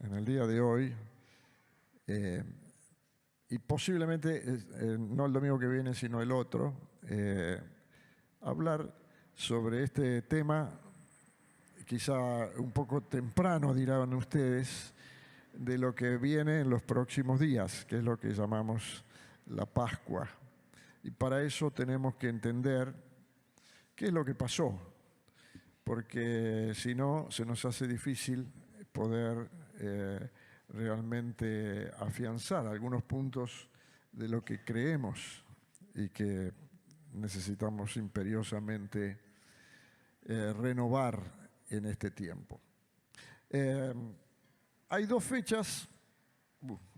en el día de hoy, y posiblemente, no el domingo que viene, sino el otro, hablar sobre este tema, quizá un poco temprano, dirán ustedes, de lo que viene en los próximos días, que es lo que llamamos la Pascua. Y para eso tenemos que entender qué es lo que pasó, porque si no, se nos hace difícil poder realmente afianzar algunos puntos de lo que creemos y que necesitamos imperiosamente renovar en este tiempo. Hay dos fechas.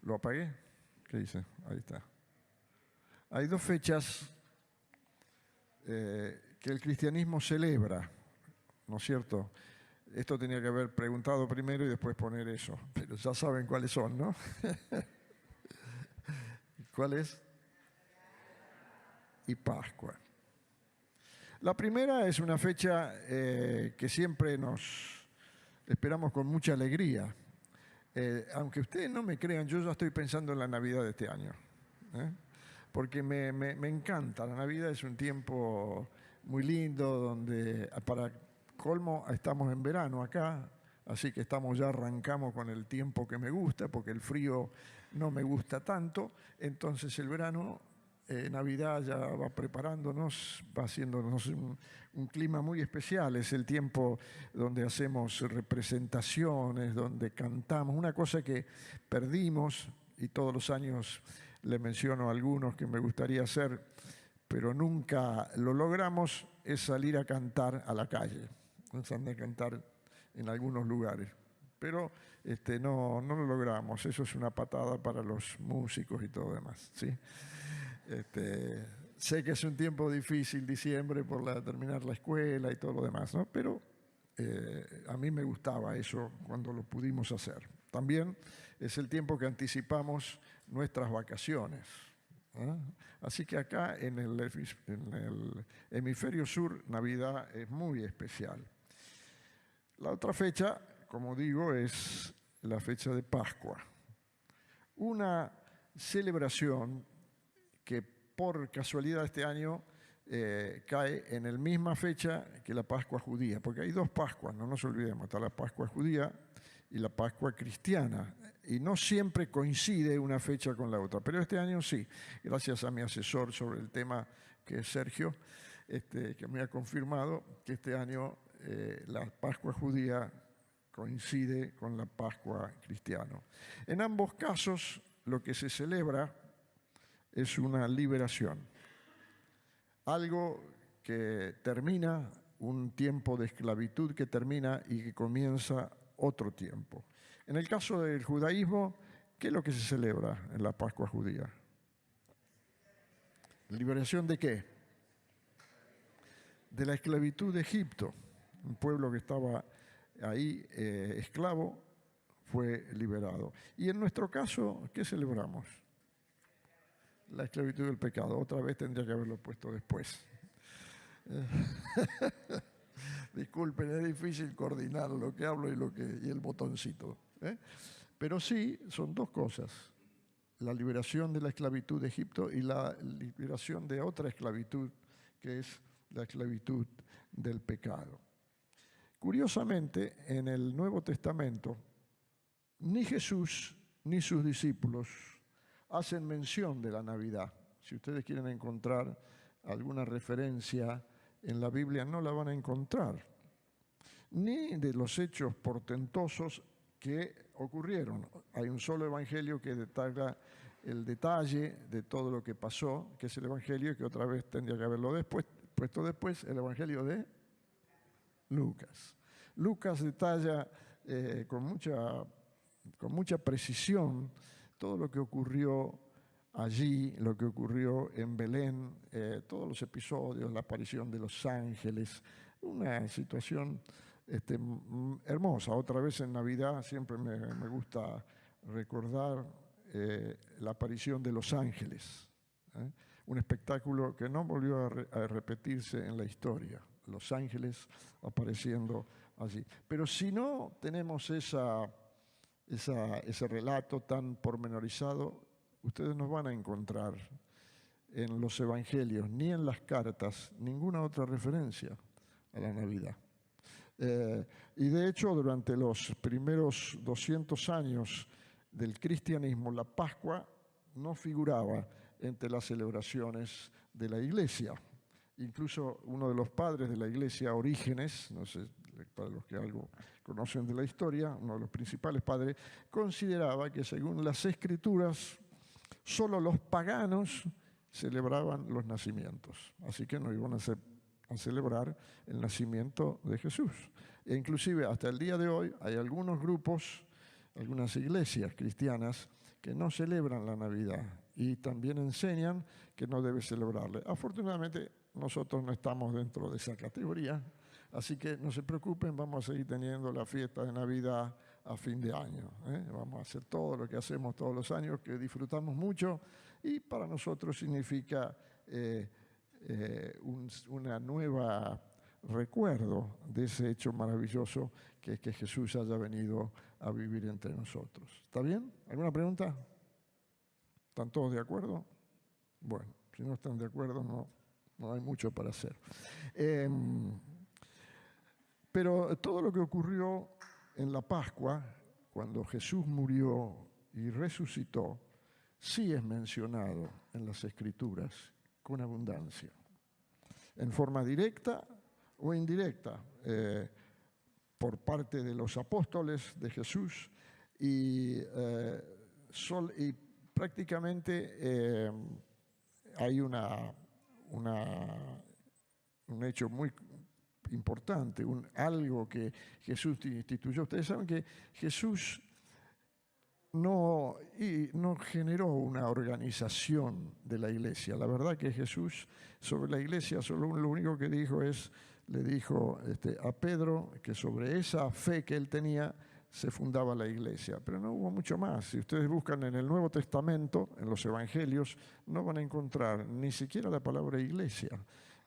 ¿Lo apagué? ¿Qué dice? Ahí está. Hay dos fechas que el cristianismo celebra, ¿no es cierto? Esto tenía que haber preguntado primero y después poner eso, pero ya saben cuáles son, ¿no? ¿Cuál es? Y Pascua. La primera es una fecha que siempre nos esperamos con mucha alegría. Aunque ustedes no me crean, yo ya estoy pensando en la Navidad de este año. Porque me encanta. La Navidad es un tiempo muy lindo donde, para colmo, estamos en verano acá, así que ya arrancamos con el tiempo que me gusta, porque el frío no me gusta tanto. Entonces el verano, Navidad ya va preparándonos, va haciéndonos un clima muy especial. Es el tiempo donde hacemos representaciones, donde cantamos, una cosa que perdimos y todos los años le menciono a algunos que me gustaría hacer, pero nunca lo logramos, es salir a cantar a la calle. Vamos a cantar en algunos lugares. Pero no lo logramos. Eso es una patada para los músicos y todo demás, ¿sí? Sé que es un tiempo difícil, diciembre, por terminar la escuela y todo lo demás, ¿no? Pero a mí me gustaba eso cuando lo pudimos hacer. También es el tiempo que anticipamos nuestras vacaciones. Así que acá en el hemisferio sur, Navidad es muy especial. La otra fecha, como digo, es la fecha de Pascua. Una celebración que por casualidad este año cae en la misma fecha que la Pascua judía, porque hay dos Pascuas, no nos olvidemos, está la Pascua judía y la Pascua cristiana, y no siempre coincide una fecha con la otra, pero este año sí, gracias a mi asesor sobre el tema, que es Sergio, que me ha confirmado que este año la Pascua judía coincide con la Pascua cristiana. En ambos casos, lo que se celebra es una liberación, algo que termina, un tiempo de esclavitud que termina y que comienza otro tiempo. En el caso del judaísmo, ¿qué es lo que se celebra en la Pascua judía? ¿Liberación de qué? De la esclavitud de Egipto. Un pueblo que estaba ahí esclavo fue liberado. Y en nuestro caso, ¿qué celebramos? La esclavitud del pecado. Otra vez tendría que haberlo puesto después. Disculpen, es difícil coordinar lo que hablo y el botoncito. Pero sí, son dos cosas. La liberación de la esclavitud de Egipto y la liberación de otra esclavitud, que es la esclavitud del pecado. Curiosamente, en el Nuevo Testamento, ni Jesús ni sus discípulos hacen mención de la Navidad. Si ustedes quieren encontrar alguna referencia en la Biblia, no la van a encontrar. Ni de los hechos portentosos que ocurrieron. Hay un solo evangelio que detalla el detalle de todo lo que pasó, que es el evangelio que otra vez tendría que haberlo puesto después, el evangelio de Lucas. Lucas detalla con mucha precisión todo lo que ocurrió allí, lo que ocurrió en Belén, todos los episodios, la aparición de los ángeles, una situación hermosa. Otra vez en Navidad siempre me gusta recordar la aparición de los ángeles, un espectáculo que no volvió a repetirse en la historia, los ángeles apareciendo allí. Pero si no tenemos esa ese relato tan pormenorizado, ustedes no van a encontrar en los evangelios ni en las cartas ninguna otra referencia a la Navidad. Y de hecho, durante los primeros 200 años del cristianismo, la Pascua no figuraba entre las celebraciones de la Iglesia. Incluso uno de los padres de la Iglesia, Orígenes, no sé, para los que algo conocen de la historia, uno de los principales padres, consideraba que según las Escrituras, solo los paganos celebraban los nacimientos. Así que no iban a celebrar el nacimiento de Jesús. E inclusive hasta el día de hoy hay algunos grupos, algunas iglesias cristianas que no celebran la Navidad y también enseñan que no debe celebrarle. Afortunadamente nosotros no estamos dentro de esa categoría, así que no se preocupen, vamos a seguir teniendo la fiesta de Navidad a fin de año. Vamos a hacer todo lo que hacemos todos los años, que disfrutamos mucho, y para nosotros significa una nueva recuerdo de ese hecho maravilloso que es que Jesús haya venido a vivir entre nosotros. ¿Está bien? ¿Alguna pregunta? ¿Están todos de acuerdo? Bueno, si no están de acuerdo, no hay mucho para hacer. Pero todo lo que ocurrió en la Pascua, cuando Jesús murió y resucitó, sí es mencionado en las Escrituras con abundancia, en forma directa o indirecta, por parte de los apóstoles de Jesús, y prácticamente hay un hecho muy importante, algo que Jesús instituyó. Ustedes saben que Jesús no generó una organización de la iglesia. La verdad que Jesús sobre la iglesia solo lo único que dijo le dijo a Pedro que sobre esa fe que él tenía se fundaba la iglesia. Pero no hubo mucho más. Si ustedes buscan en el Nuevo Testamento, en los evangelios, no van a encontrar ni siquiera la palabra iglesia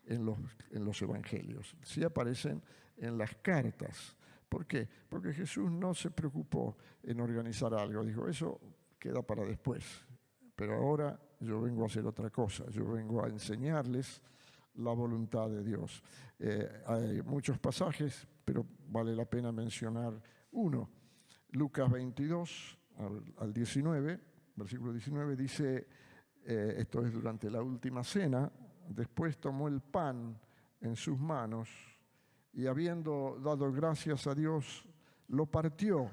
en los evangelios. Sí aparecen en las cartas. ¿Por qué? Porque Jesús no se preocupó en organizar algo. Dijo, eso queda para después. Pero ahora yo vengo a hacer otra cosa. Yo vengo a enseñarles la voluntad de Dios. Hay muchos pasajes, pero vale la pena mencionar uno. Lucas 22 al 19, versículo 19, dice, esto es durante la última cena, después tomó el pan en sus manos y habiendo dado gracias a Dios, lo partió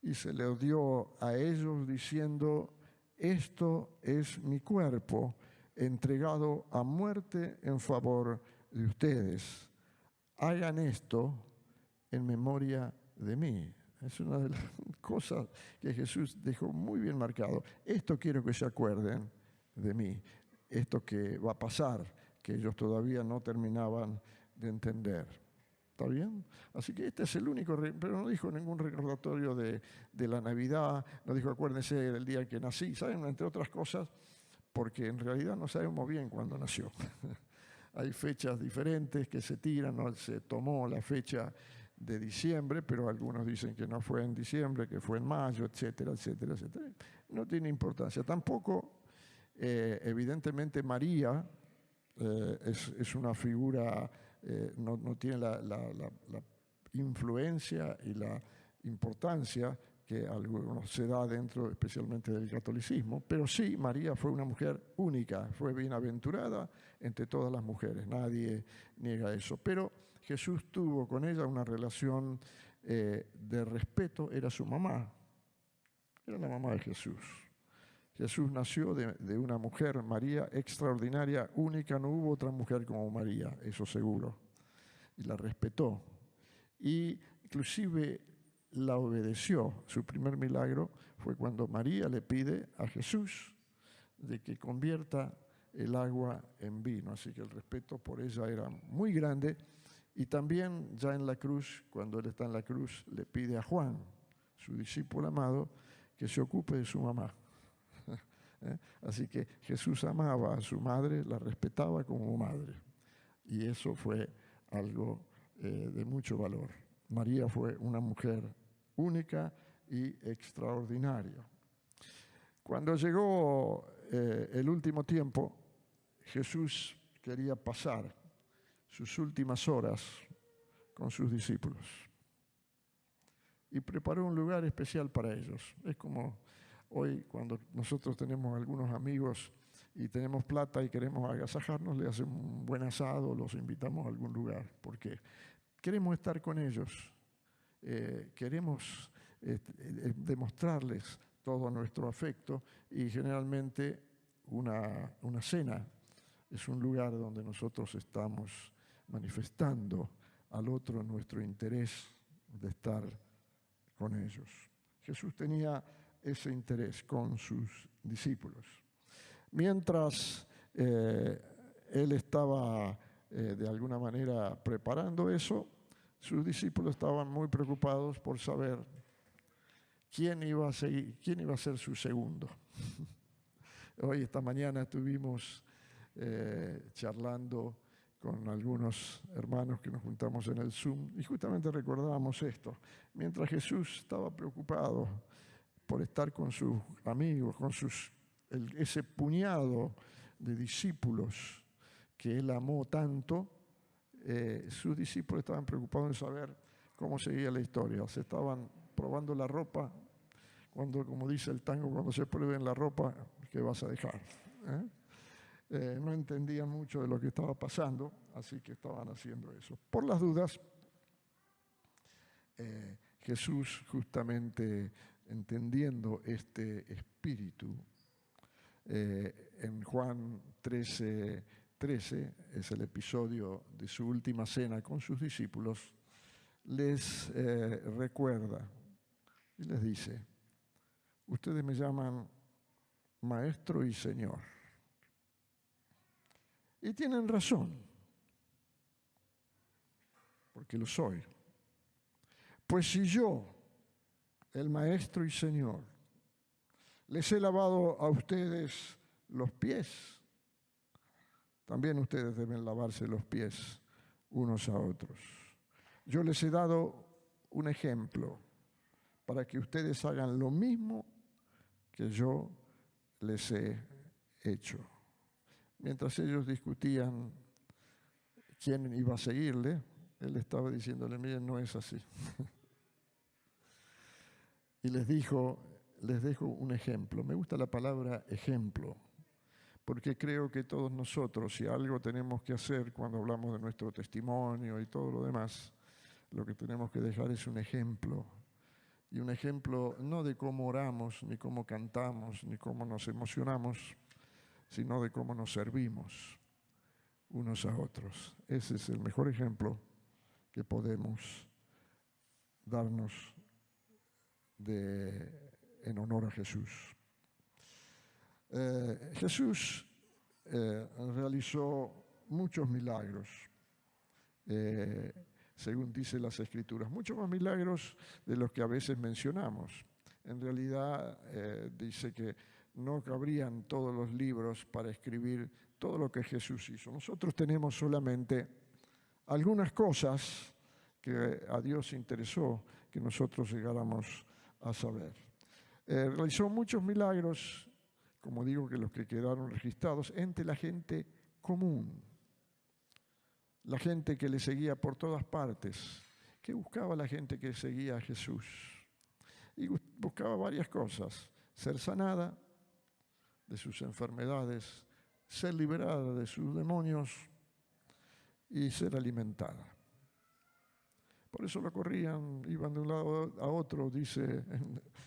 y se le dio a ellos diciendo, esto es mi cuerpo entregado a muerte en favor de ustedes. Hagan esto en memoria de mí. Es una de las cosas que Jesús dejó muy bien marcado. Esto quiero que se acuerden de mí. Esto que va a pasar, que ellos todavía no terminaban de entender. ¿Está bien? Así que este es el único, pero no dijo ningún recordatorio de la Navidad, no dijo acuérdense del día que nací, ¿saben? Entre otras cosas, porque en realidad no sabemos bien cuándo nació. Hay fechas diferentes que se tiran, ¿no? Se tomó la fecha de diciembre, pero algunos dicen que no fue en diciembre, que fue en mayo, etcétera, etcétera, etcétera. No tiene importancia. Tampoco, evidentemente, María es una figura, no tiene la influencia y la importancia que se da dentro especialmente del catolicismo, pero sí, María fue una mujer única, fue bienaventurada entre todas las mujeres, nadie niega eso, pero Jesús tuvo con ella una relación de respeto, era su mamá, era la mamá de Jesús. Jesús nació de una mujer, María, extraordinaria, única, no hubo otra mujer como María, eso seguro, y la respetó, y inclusive la obedeció. Su primer milagro fue cuando María le pide a Jesús de que convierta el agua en vino. Así que el respeto por ella era muy grande. Y también ya en la cruz, cuando él está en la cruz, le pide a Juan, su discípulo amado, que se ocupe de su mamá. Así que Jesús amaba a su madre, la respetaba como madre. Y eso fue algo de mucho valor. María fue una mujer única y extraordinario. Cuando llegó el último tiempo, Jesús quería pasar sus últimas horas con sus discípulos y preparó un lugar especial para ellos. Es como hoy cuando nosotros tenemos algunos amigos y tenemos plata y queremos agasajarnos, le hacemos un buen asado, los invitamos a algún lugar, porque queremos estar con ellos, queremos demostrarles todo nuestro afecto, y generalmente una cena es un lugar donde nosotros estamos manifestando al otro nuestro interés de estar con ellos. Jesús tenía ese interés con sus discípulos. Mientras él estaba de alguna manera preparando eso, sus discípulos estaban muy preocupados por saber quién iba a ser su segundo. Hoy, esta mañana, estuvimos charlando con algunos hermanos que nos juntamos en el Zoom y justamente recordábamos esto. Mientras Jesús estaba preocupado por estar con sus amigos, con ese puñado de discípulos que él amó tanto, sus discípulos estaban preocupados en saber cómo seguía la historia. Se estaban probando la ropa, como dice el tango, cuando se prueben la ropa, ¿qué vas a dejar? No entendían mucho de lo que estaba pasando, así que estaban haciendo eso. Por las dudas, Jesús, justamente entendiendo este espíritu, en Juan 13, es el episodio de su última cena con sus discípulos, les recuerda y les dice: ustedes me llaman Maestro y Señor. Y tienen razón, porque lo soy. Pues si yo, el Maestro y Señor, les he lavado a ustedes los pies, también ustedes deben lavarse los pies unos a otros. Yo les he dado un ejemplo para que ustedes hagan lo mismo que yo les he hecho. Mientras ellos discutían quién iba a seguirle, él estaba diciéndole: miren, no es así. Y les dejo un ejemplo. Me gusta la palabra ejemplo, porque creo que todos nosotros, si algo tenemos que hacer cuando hablamos de nuestro testimonio y todo lo demás, lo que tenemos que dejar es un ejemplo. Y un ejemplo no de cómo oramos, ni cómo cantamos, ni cómo nos emocionamos, sino de cómo nos servimos unos a otros. Ese es el mejor ejemplo que podemos darnos en honor a Jesús. Jesús realizó muchos milagros, según dicen las Escrituras, muchos más milagros de los que a veces mencionamos. En realidad dice que no cabrían todos los libros para escribir todo lo que Jesús hizo. Nosotros tenemos solamente algunas cosas que a Dios interesó que nosotros llegáramos a saber. Realizó muchos milagros, como digo, que los que quedaron registrados entre la gente común, la gente que le seguía por todas partes. ¿Qué buscaba la gente que seguía a Jesús? Y buscaba varias cosas: ser sanada de sus enfermedades, ser liberada de sus demonios y ser alimentada. Por eso lo corrían, iban de un lado a otro. Dice,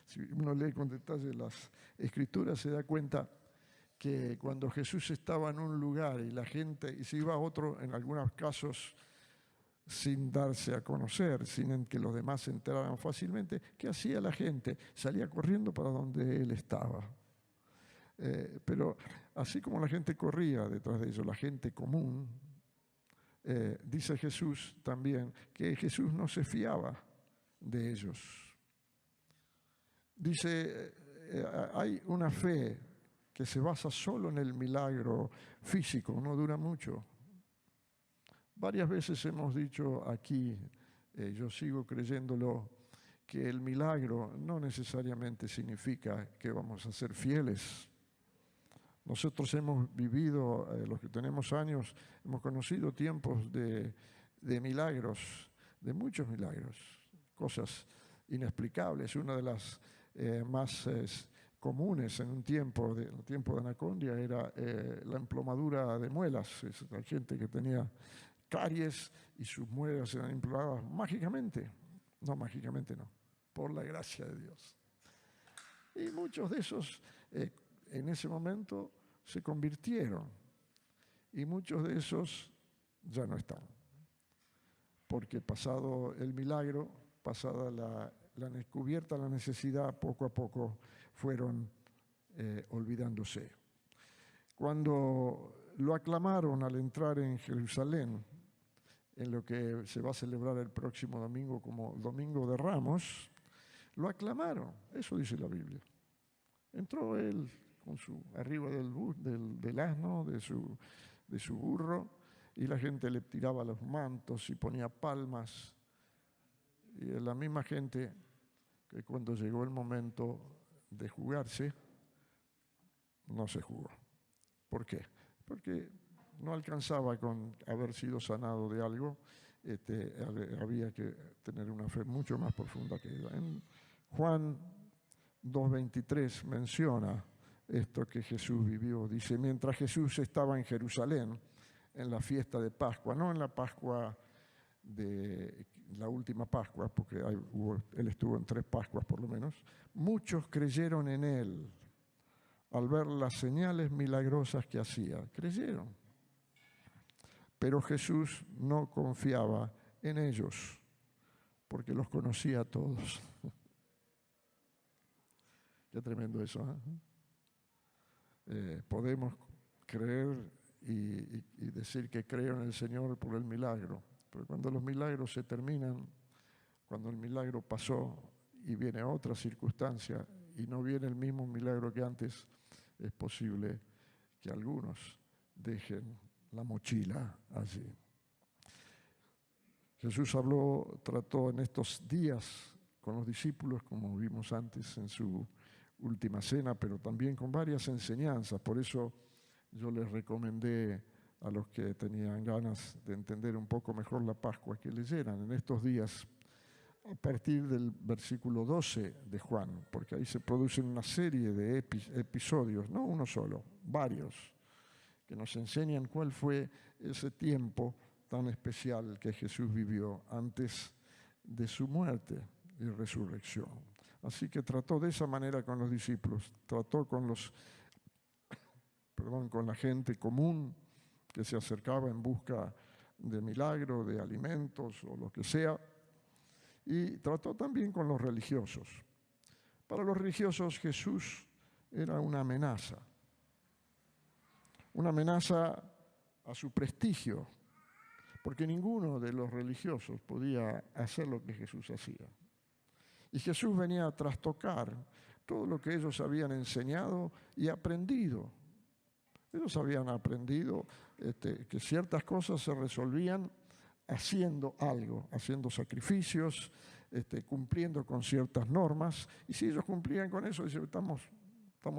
si uno lee con detalle las Escrituras, se da cuenta que cuando Jesús estaba en un lugar y la gente, y se iba a otro, en algunos casos sin darse a conocer, sin que los demás se enteraran fácilmente, ¿qué hacía la gente? Salía corriendo para donde él estaba. Pero así como la gente corría detrás de ellos, la gente común, dice Jesús también que Jesús no se fiaba de ellos. Dice, hay una fe que se basa solo en el milagro físico, no dura mucho. Varias veces hemos dicho aquí, yo sigo creyéndolo, que el milagro no necesariamente significa que vamos a ser fieles. Nosotros hemos vivido, los que tenemos años, hemos conocido tiempos de milagros, de muchos milagros, cosas inexplicables. Una de las más comunes en el tiempo de Anacondia era la emplomadura de muelas. La gente que tenía caries y sus muelas eran implomadas mágicamente. No, mágicamente no, por la gracia de Dios. Y muchos de esos en ese momento se convirtieron y muchos de esos ya no están. Porque pasado el milagro, pasada la descubierta la necesidad, poco a poco fueron olvidándose. Cuando lo aclamaron al entrar en Jerusalén, en lo que se va a celebrar el próximo domingo como Domingo de Ramos, lo aclamaron, eso dice la Biblia. Entró él con arriba del asno, de su burro, y la gente le tiraba los mantos y ponía palmas. Y la misma gente que cuando llegó el momento de jugarse, no se jugó. ¿Por qué? Porque no alcanzaba con haber sido sanado de algo, había que tener una fe mucho más profunda que ella. En Juan 2:23 menciona esto que Jesús vivió. Dice, mientras Jesús estaba en Jerusalén, en la fiesta de Pascua, no en la Pascua de la última Pascua, porque él estuvo en 3 Pascuas por lo menos, muchos creyeron en él al ver las señales milagrosas que hacía. Creyeron. Pero Jesús no confiaba en ellos, porque los conocía a todos. Qué tremendo eso, ¿eh? Podemos creer y decir que creo en el Señor por el milagro, pero cuando los milagros se terminan, cuando el milagro pasó y viene otra circunstancia y no viene el mismo milagro que antes, es posible que algunos dejen la mochila allí. Jesús trató en estos días con los discípulos, como vimos antes en su última cena, pero también con varias enseñanzas. Por eso yo les recomendé a los que tenían ganas de entender un poco mejor la Pascua que leyeran en estos días a partir del versículo 12 de Juan, porque ahí se producen una serie de episodios, no uno solo, varios, que nos enseñan cuál fue ese tiempo tan especial que Jesús vivió antes de su muerte y resurrección. Así que trató de esa manera con los discípulos, trató con la gente común que se acercaba en busca de milagro, de alimentos o lo que sea, y trató también con los religiosos. Para los religiosos Jesús era una amenaza a su prestigio, porque ninguno de los religiosos podía hacer lo que Jesús hacía. Y Jesús venía a trastocar todo lo que ellos habían enseñado y aprendido. Ellos habían aprendido que ciertas cosas se resolvían haciendo algo, haciendo sacrificios, cumpliendo con ciertas normas. Y si ellos cumplían con eso, dicen, estamos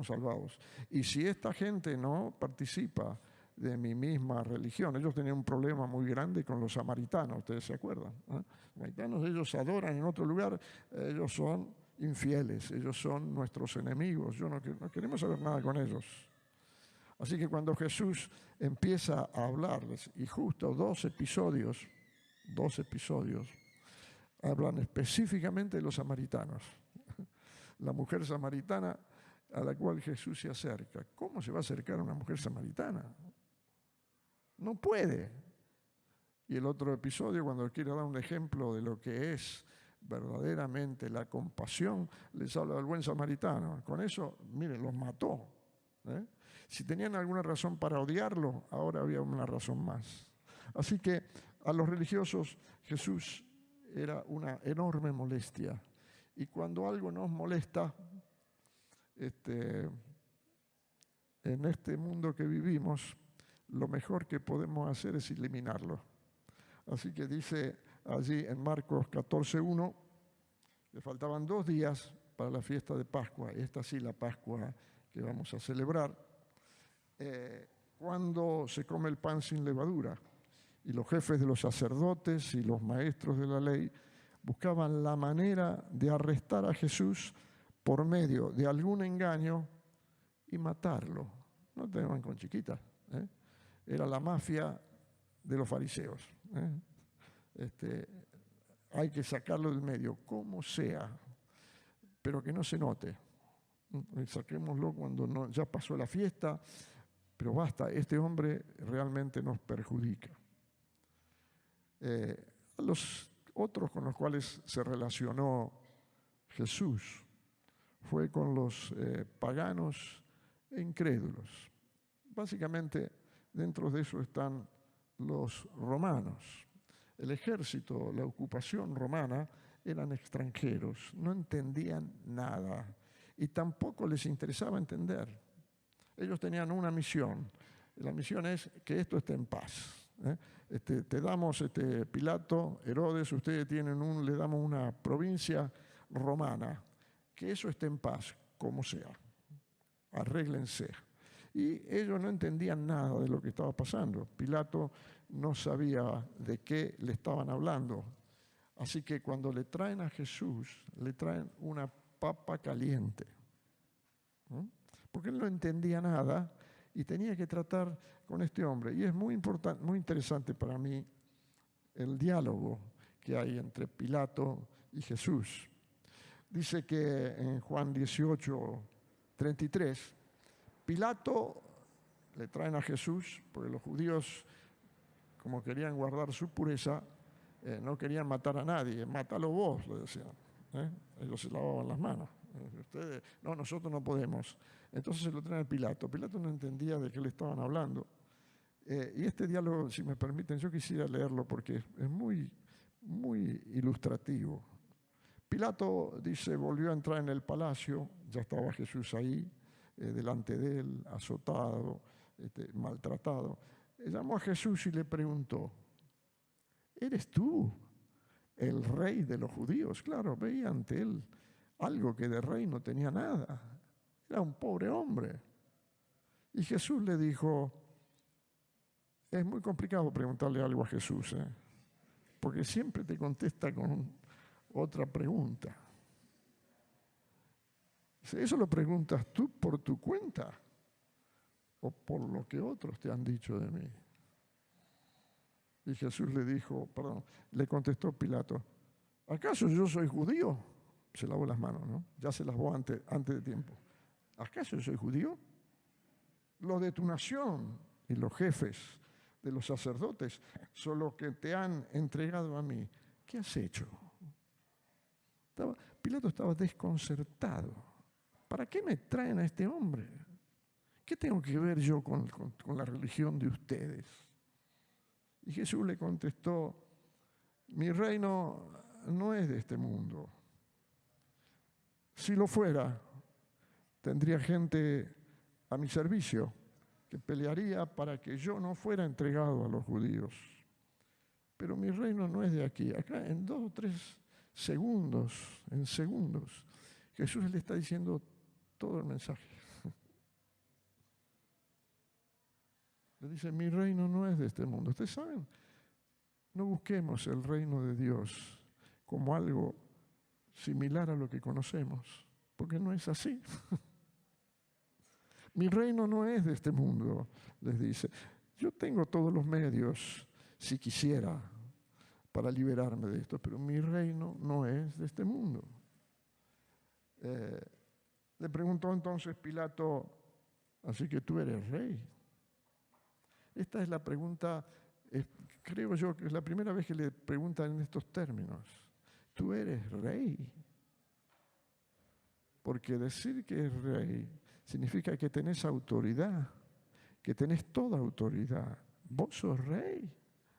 salvados. Y si esta gente no participa de mi misma religión, ellos tenían un problema muy grande con los samaritanos, ustedes se acuerdan. Los samaritanos, ellos adoran en otro lugar, ellos son infieles, ellos son nuestros enemigos, no queremos saber nada con ellos. Así que cuando Jesús empieza a hablarles, y justo dos episodios, hablan específicamente de los samaritanos. La mujer samaritana a la cual Jesús se acerca. ¿Cómo se va a acercar a una mujer samaritana? No puede. Y el otro episodio, cuando quiere dar un ejemplo de lo que es verdaderamente la compasión, les habla del buen samaritano. Con eso, miren, los mató. Si tenían alguna razón para odiarlo, ahora había una razón más. Así que a los religiosos Jesús era una enorme molestia. Y cuando algo nos molesta, en este mundo que vivimos, lo mejor que podemos hacer es eliminarlo. Así que dice allí en Marcos 14:1 Le faltaban 2 días para la fiesta de Pascua, esta sí la Pascua que vamos a celebrar, cuando se come el pan sin levadura. Y los jefes de los sacerdotes y los maestros de la ley buscaban la manera de arrestar a Jesús por medio de algún engaño y matarlo. No te van con chiquitas, ¿eh? Era la mafia de los fariseos, ¿eh? Hay que sacarlo del medio, como sea, pero que no se note. Saquémoslo cuando ya pasó la fiesta, pero basta, este hombre realmente nos perjudica. A los otros con los cuales se relacionó Jesús fue con los paganos e incrédulos. Básicamente, dentro de eso están los romanos. El ejército, la ocupación romana, eran extranjeros, no entendían nada y tampoco les interesaba entender. Ellos tenían una misión. La misión es que esto esté en paz. Te damos, Pilato, Herodes, ustedes le damos una provincia romana, que eso esté en paz, como sea. Arréglense. Y ellos no entendían nada de lo que estaba pasando. Pilato no sabía de qué le estaban hablando. Así que cuando le traen a Jesús, le traen una papa caliente. Porque él no entendía nada y tenía que tratar con este hombre. Y es muy importante, muy interesante para mí el diálogo que hay entre Pilato y Jesús. Dice que en Juan 18:33, Pilato le traen a Jesús, porque los judíos, como querían guardar su pureza, no querían matar a nadie. Mátalo vos, le decían. Ellos se lavaban las manos. Ustedes, no, nosotros no podemos. Entonces se lo traen a Pilato. Pilato no entendía de qué le estaban hablando. Y este diálogo, si me permiten, yo quisiera leerlo porque es muy, muy ilustrativo. Pilato dice, volvió a entrar en el palacio, ya estaba Jesús ahí, delante de él, azotado, maltratado. Llamó a Jesús y le preguntó, ¿eres tú el rey de los judíos? Claro, veía ante él algo que de rey no tenía nada. Era un pobre hombre. Y Jesús le dijo, es muy complicado preguntarle algo a Jesús, porque siempre te contesta con otra pregunta. ¿Eso lo preguntas tú por tu cuenta o por lo que otros te han dicho de mí? Y Jesús le contestó Pilato, ¿acaso yo soy judío? Se lavó las manos, ¿no? Ya se lavó antes de tiempo. ¿Acaso yo soy judío? Los de tu nación y los jefes de los sacerdotes son los que te han entregado a mí. ¿Qué has hecho? Pilato estaba desconcertado. ¿Para qué me traen a este hombre? ¿Qué tengo que ver yo con la religión de ustedes? Y Jesús le contestó, mi reino no es de este mundo. Si lo fuera, tendría gente a mi servicio que pelearía para que yo no fuera entregado a los judíos. Pero mi reino no es de aquí. Acá en 2 o 3 segundos, Jesús le está diciendo todo el mensaje. Le dice, mi reino no es de este mundo. Ustedes saben, no busquemos el reino de Dios como algo similar a lo que conocemos, porque no es así. Mi reino no es de este mundo, les dice. Yo tengo todos los medios, si quisiera, para liberarme de esto, pero mi reino no es de este mundo. Le preguntó entonces Pilato, así que tú eres rey. Esta es la pregunta, creo yo que es la primera vez que le preguntan en estos términos. ¿Tú eres rey? Porque decir que es rey significa que tenés autoridad, que tenés toda autoridad. Vos sos rey,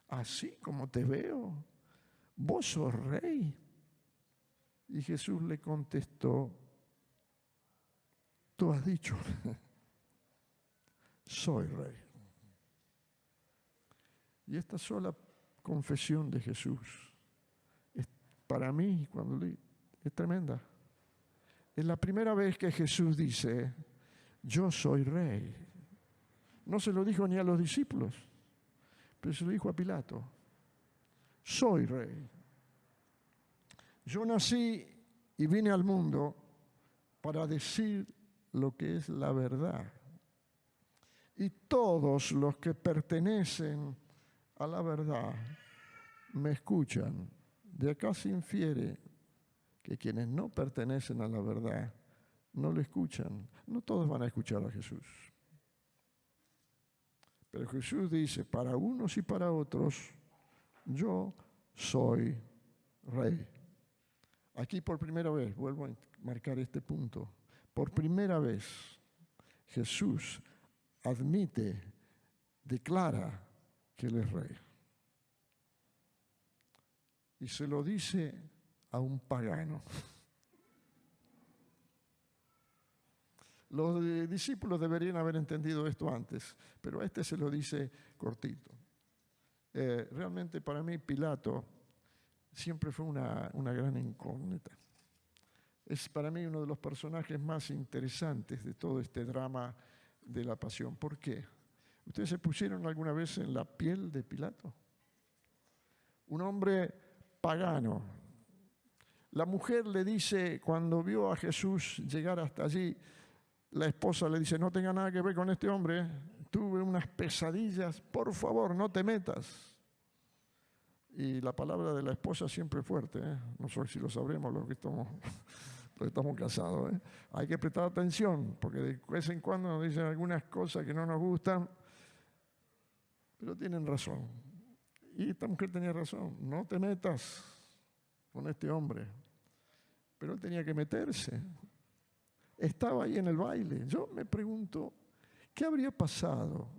así como te veo. Vos sos rey. Y Jesús le contestó, tú has dicho, soy rey. Y esta sola confesión de Jesús, para mí, cuando leí, Es tremenda. Es la primera vez que Jesús dice, yo soy rey. No se lo dijo ni a los discípulos, pero se lo dijo a Pilato. Soy rey. Yo nací y vine al mundo para decir lo que es la verdad. Y todos los que pertenecen a la verdad me escuchan. De acá se infiere que quienes no pertenecen a la verdad no le escuchan. No todos van a escuchar a Jesús. Pero Jesús dice, para unos y para otros, yo soy rey. Aquí por primera vez, vuelvo a marcar este punto, por primera vez Jesús admite, declara que Él es rey. Y se lo dice a un pagano. Los discípulos deberían haber entendido esto antes, pero a este se lo dice cortito. Realmente para mí Pilato siempre fue una gran incógnita. Es para mí uno de los personajes más interesantes de todo este drama de la pasión. ¿Por qué? ¿Ustedes se pusieron alguna vez en la piel de Pilato? Un hombre pagano. La mujer le dice, cuando vio a Jesús llegar hasta allí, la esposa le dice, no tenga nada que ver con este hombre, tuve unas pesadillas, por favor, no te metas. Y la palabra de la esposa siempre es fuerte, ¿eh? No sé si lo sabremos los que estamos casados, ¿eh? Hay que prestar atención, porque de vez en cuando nos dicen algunas cosas que no nos gustan, pero tienen razón. Y esta mujer tenía razón, no te metas con este hombre. Pero él tenía que meterse. Estaba ahí en el baile. Yo me pregunto, ¿qué habría pasado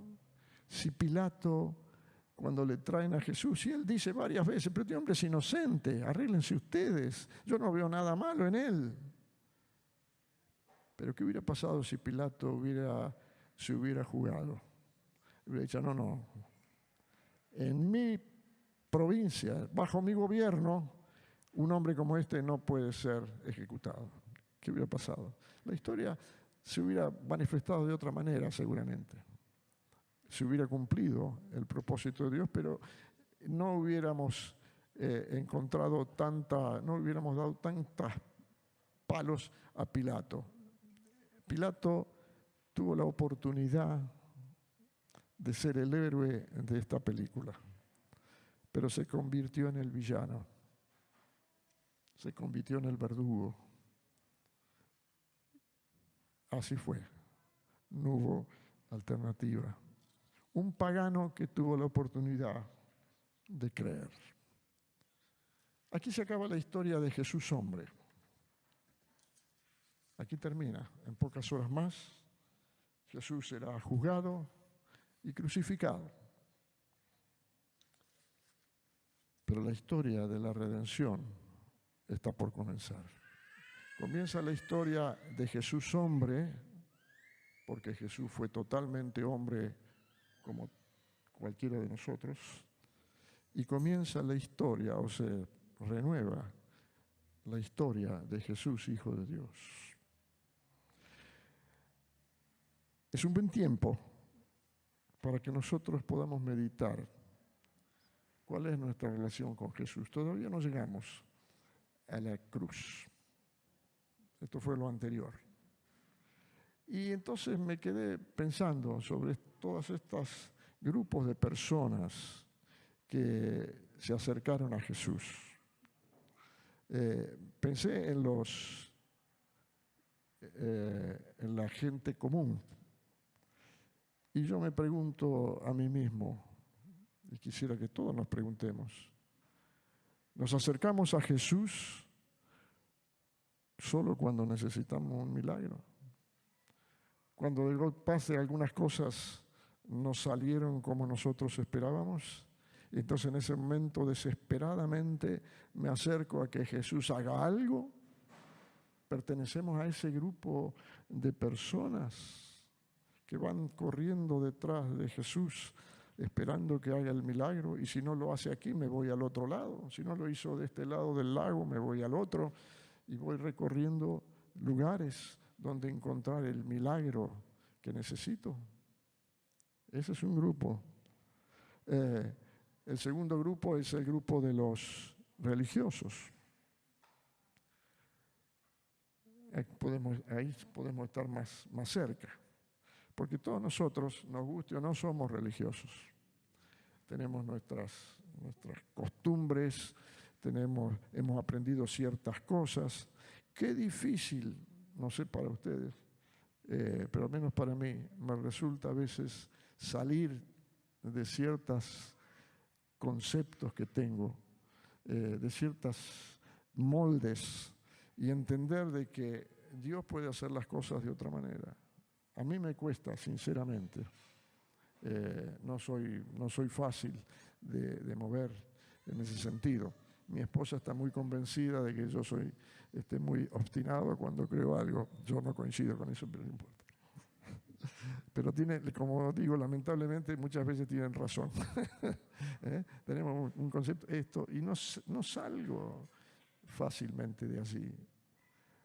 si Pilato, cuando le traen a Jesús, y él dice varias veces, pero este hombre es inocente, arréglense ustedes, yo no veo nada malo en él? Pero ¿qué hubiera pasado si Pilato se hubiera jugado? Hubiera dicho, no, en mi provincia, bajo mi gobierno, un hombre como este no puede ser ejecutado. ¿Qué hubiera pasado? La historia se hubiera manifestado de otra manera, seguramente. Se hubiera cumplido el propósito de Dios, pero no hubiéramos no hubiéramos dado tantos palos a Pilato. Pilato tuvo la oportunidad de ser el héroe de esta película, pero se convirtió en el villano, se convirtió en el verdugo. Así fue, no hubo alternativa. Un pagano que tuvo la oportunidad de creer. Aquí se acaba la historia de Jesús hombre. Aquí termina, en pocas horas más, Jesús será juzgado y crucificado. Pero la historia de la redención está por comenzar. Comienza la historia de Jesús hombre, porque Jesús fue totalmente hombre como cualquiera de nosotros, y comienza la historia, o se renueva la historia de Jesús, Hijo de Dios. Es un buen tiempo para que nosotros podamos meditar cuál es nuestra relación con Jesús. Todavía no llegamos a la cruz. Esto fue lo anterior. Y entonces me quedé pensando sobre todos estos grupos de personas que se acercaron a Jesús. Pensé en la gente común. Y yo me pregunto a mí mismo, y quisiera que todos nos preguntemos, ¿nos acercamos a Jesús solo cuando necesitamos un milagro? Cuando de pase algunas cosas no salieron como nosotros esperábamos, y entonces en ese momento desesperadamente me acerco a que Jesús haga algo. Pertenecemos a ese grupo de personas que van corriendo detrás de Jesús esperando que haga el milagro, y si no lo hace aquí me voy al otro lado, si no lo hizo de este lado del lago me voy al otro, y voy recorriendo lugares donde encontrar el milagro que necesito. Ese es un grupo. El segundo grupo es el grupo de los religiosos. Ahí podemos estar más cerca, porque todos nosotros, nos guste o no, somos religiosos. Tenemos nuestras costumbres, hemos aprendido ciertas cosas. Qué difícil, no sé para ustedes, pero al menos para mí, me resulta a veces salir de ciertos conceptos que tengo, de ciertos moldes, y entender de que Dios puede hacer las cosas de otra manera. A mí me cuesta, sinceramente. No soy fácil de mover en ese sentido. Mi esposa está muy convencida de que yo soy muy obstinado cuando creo algo. Yo no coincido con eso, pero no importa. Pero como digo, lamentablemente muchas veces tienen razón. Tenemos un concepto, y no salgo fácilmente de allí.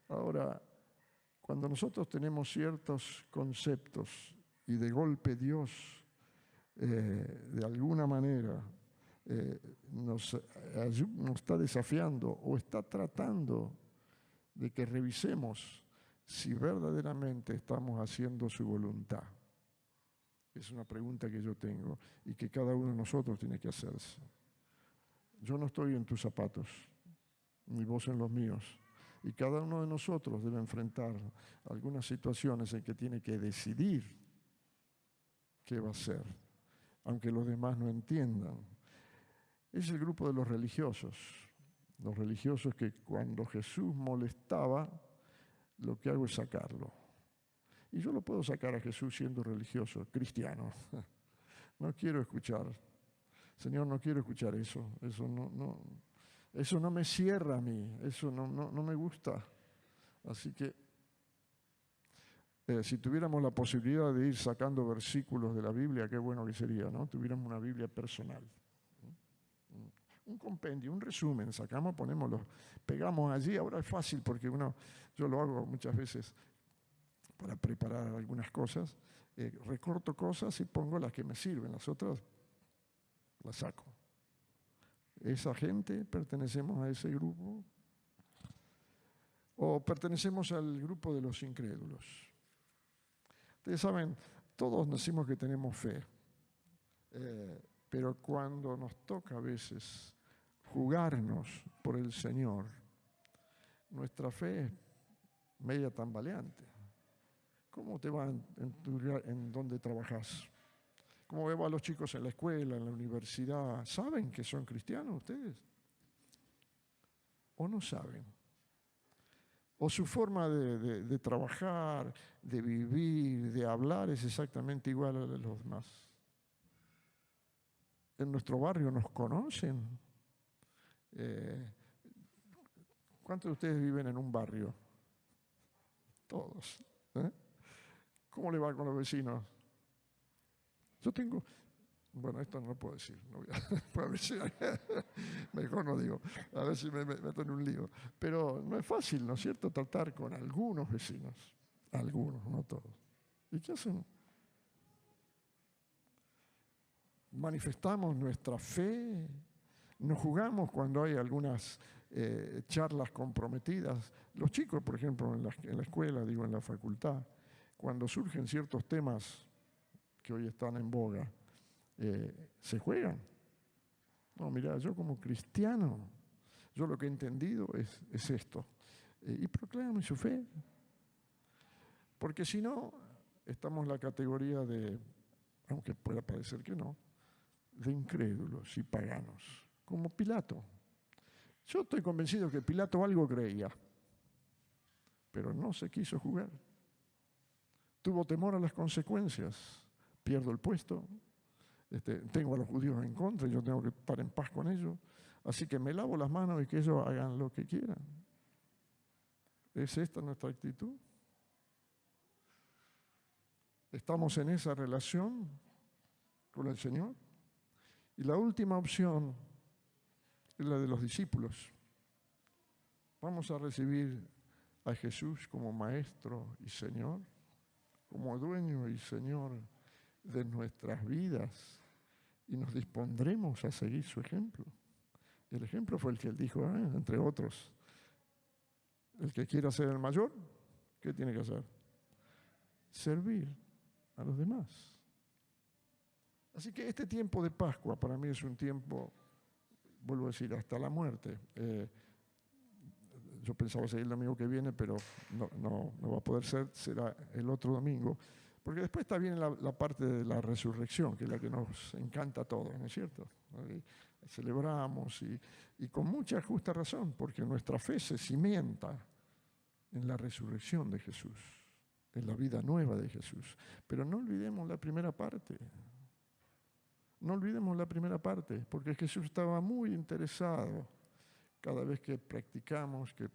Ahora, cuando nosotros tenemos ciertos conceptos y de golpe Dios, de alguna manera, nos está desafiando o está tratando de que revisemos si verdaderamente estamos haciendo su voluntad. Es una pregunta que yo tengo y que cada uno de nosotros tiene que hacerse. Yo no estoy en tus zapatos, ni vos en los míos. Y cada uno de nosotros debe enfrentar algunas situaciones en que tiene que decidir qué va a hacer, aunque los demás no entiendan. Es el grupo de los religiosos que cuando Jesús molestaba, lo que hago es sacarlo. Y yo lo puedo sacar a Jesús siendo religioso, cristiano. No quiero escuchar, Señor, no quiero escuchar eso. Eso no me cierra a mí, eso no me gusta. Así que si tuviéramos la posibilidad de ir sacando versículos de la Biblia, qué bueno que sería, ¿no? Tuviéramos una Biblia personal. Un compendio, un resumen, sacamos, ponemos, pegamos allí. Ahora es fácil porque yo lo hago muchas veces para preparar algunas cosas, recorto cosas y pongo las que me sirven, las otras las saco. Esa gente, pertenecemos a ese grupo o pertenecemos al grupo de los incrédulos. Ustedes saben, todos decimos que tenemos fe, pero cuando nos toca a veces jugarnos por el Señor, nuestra fe es media tambaleante. ¿Cómo te va en donde trabajas? ¿Cómo va a los chicos en la escuela, en la universidad? ¿Saben que son cristianos ustedes? ¿O no saben? ¿O su forma de trabajar, de vivir, de hablar es exactamente igual a la de los demás? ¿En nuestro barrio nos conocen? ¿Cuántos de ustedes viven en un barrio? Todos. ¿Cómo le va con los vecinos? Yo tengo, bueno, esto no lo puedo decir, no voy mejor no digo, a ver si me meto en un lío. Pero no es fácil, ¿no es cierto?, tratar con algunos vecinos, algunos, no todos. ¿Y qué hacen? Manifestamos nuestra fe, nos jugamos cuando hay algunas charlas comprometidas. Los chicos, por ejemplo, en la escuela, digo, en la facultad, cuando surgen ciertos temas que hoy están en boga, se juegan. No, mira, yo como cristiano, yo lo que he entendido es esto. Y proclaman su fe. Porque si no, estamos en la categoría de, aunque pueda parecer que no, de incrédulos y paganos, como Pilato. Yo estoy convencido que Pilato algo creía, pero no se quiso jugar. Tuvo temor a las consecuencias. Pierdo el puesto, tengo a los judíos en contra, yo tengo que estar en paz con ellos, así que me lavo las manos y que ellos hagan lo que quieran. ¿Es esta nuestra actitud? ¿Estamos en esa relación con el Señor? Y la última opción es la de los discípulos. Vamos a recibir a Jesús como Maestro y Señor, como Dueño y Señor de nuestras vidas, y nos dispondremos a seguir su ejemplo. El ejemplo fue el que él dijo, entre otros, el que quiera ser el mayor, ¿qué tiene que hacer? Servir a los demás. Así que este tiempo de Pascua para mí es un tiempo, vuelvo a decir, hasta la muerte. Yo pensaba seguir el domingo que viene, pero no va a poder ser, será el otro domingo. Porque después está bien la parte de la resurrección, que es la que nos encanta a todos, ¿no es cierto? Ahí celebramos y con mucha justa razón, porque nuestra fe se cimienta en la resurrección de Jesús, en la vida nueva de Jesús. Pero no olvidemos la primera parte. No olvidemos la primera parte, porque Jesús estaba muy interesado cada vez que practicamos, que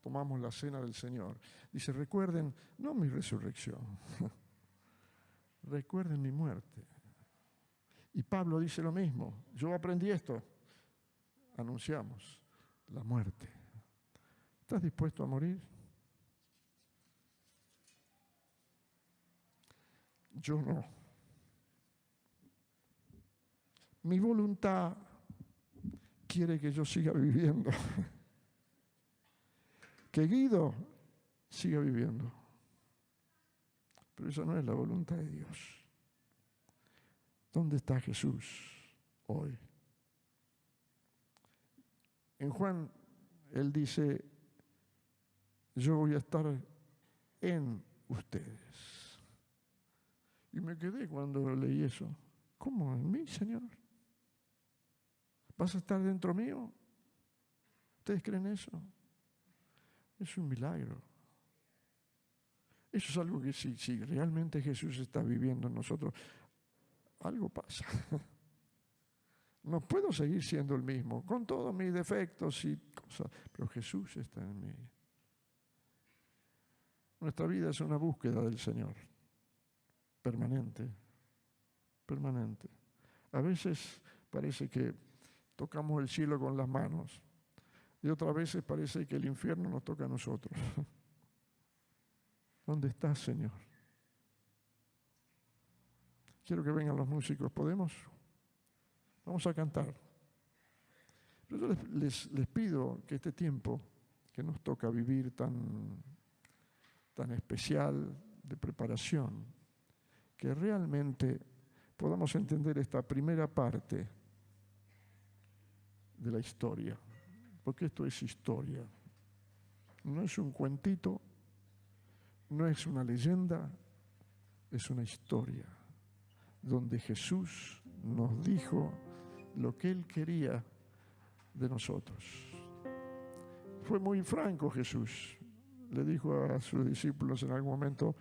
tomamos la cena del Señor. Dice, recuerden, no mi resurrección, recuerden mi muerte. Y Pablo dice lo mismo, yo aprendí esto, anunciamos la muerte. ¿Estás dispuesto a morir? Yo no. Mi voluntad quiere que yo siga viviendo, que Guido siga viviendo. Pero eso no es la voluntad de Dios. ¿Dónde está Jesús hoy? En Juan, él dice, yo voy a estar en ustedes. Y me quedé cuando leí eso. ¿Cómo en mí, Señor? ¿Vas a estar dentro mío? ¿Ustedes creen eso? Es un milagro. Eso es algo que si realmente Jesús está viviendo en nosotros, algo pasa. No puedo seguir siendo el mismo, con todos mis defectos y cosas, pero Jesús está en mí. Nuestra vida es una búsqueda del Señor, permanente, permanente. A veces parece que tocamos el cielo con las manos y otras veces parece que el infierno nos toca a nosotros. ¿Dónde estás, Señor? Quiero que vengan los músicos, ¿podemos? Vamos a cantar. Pero yo les pido que este tiempo que nos toca vivir tan especial de preparación, que realmente podamos entender esta primera parte de la historia, porque esto es historia. No es un cuentito, no es una leyenda, es una historia donde Jesús nos dijo lo que Él quería de nosotros. Fue muy franco Jesús. Le dijo a sus discípulos en algún momento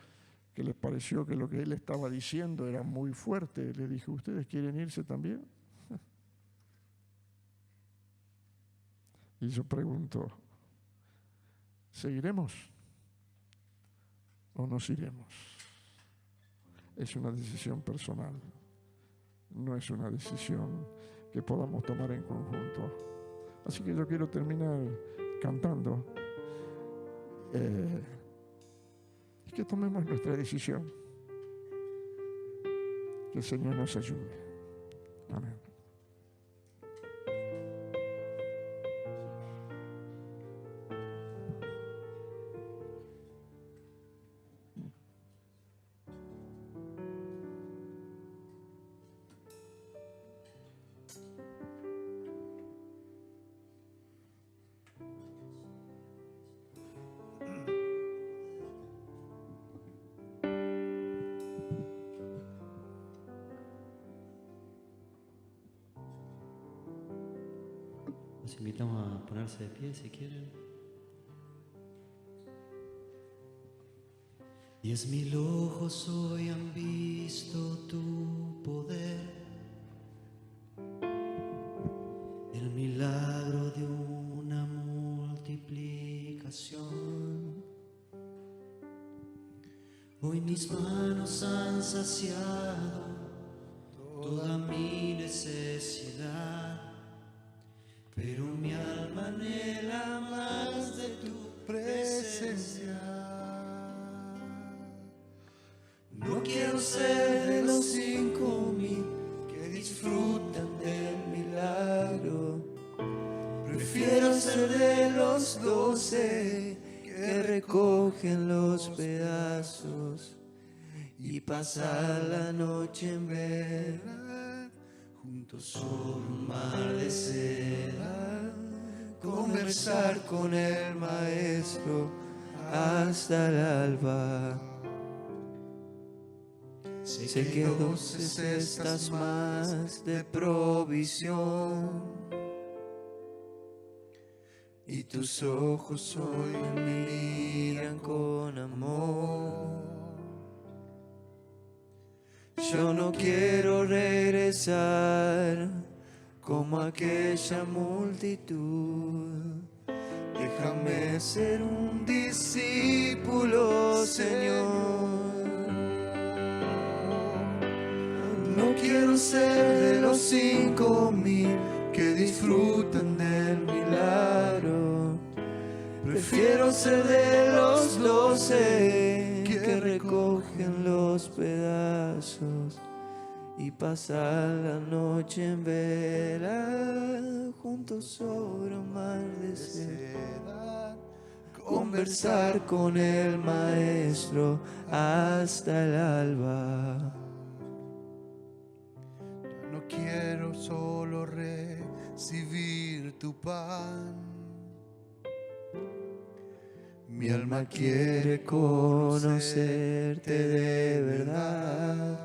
que les pareció que lo que Él estaba diciendo era muy fuerte. Le dijo, ¿ustedes quieren irse también? Y yo pregunto, ¿seguiremos o nos iremos? Es una decisión personal, no es una decisión que podamos tomar en conjunto. Así que yo quiero terminar cantando y que tomemos nuestra decisión. Que el Señor nos ayude. Amén. Los invitamos a ponerse de pie si quieren. 10.000 ojos hoy han visto tu poder, el milagro de una multiplicación. Hoy mis manos han saciado toda mi necesidad, pero mi alma anhela más. ser de los 12 que recogen los pedazos y pasar la noche en vela juntos sobre un mar de seda, conversar con el maestro hasta el alba. Sé que 12 cestas más de provisión y tus ojos hoy me miran con amor. Yo no quiero regresar como aquella multitud. Déjame ser un discípulo, Señor. No quiero ser de los 5,000 que disfrutan del milagro. Prefiero ser de los 12 que recogen los pedazos y pasar la noche en vela juntos sobre un mar de seda, conversar con el maestro hasta el alba. No quiero solo recibir tu pan. Mi alma quiere conocerte de verdad,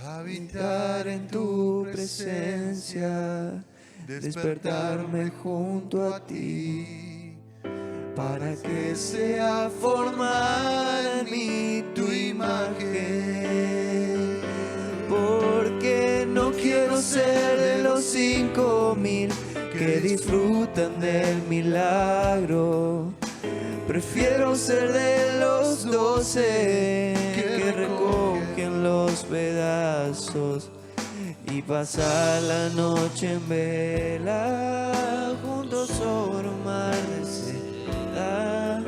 habitar en tu presencia, despertarme junto a ti, para que sea formada en mí tu imagen. Porque no quiero ser de los 5,000 que disfrutan del milagro. Prefiero ser de los 12 que recogen los pedazos y pasar la noche en vela juntos sobre un mar de seda,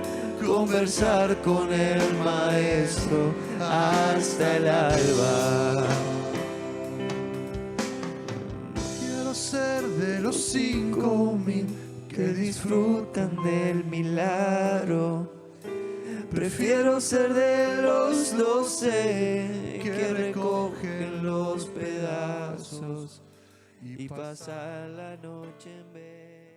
conversar con el maestro hasta el alba. Quiero ser de los 5,000 que disfrutan del milagro. Prefiero ser de los 12 que recogen los pedazos y pasar la noche en vela.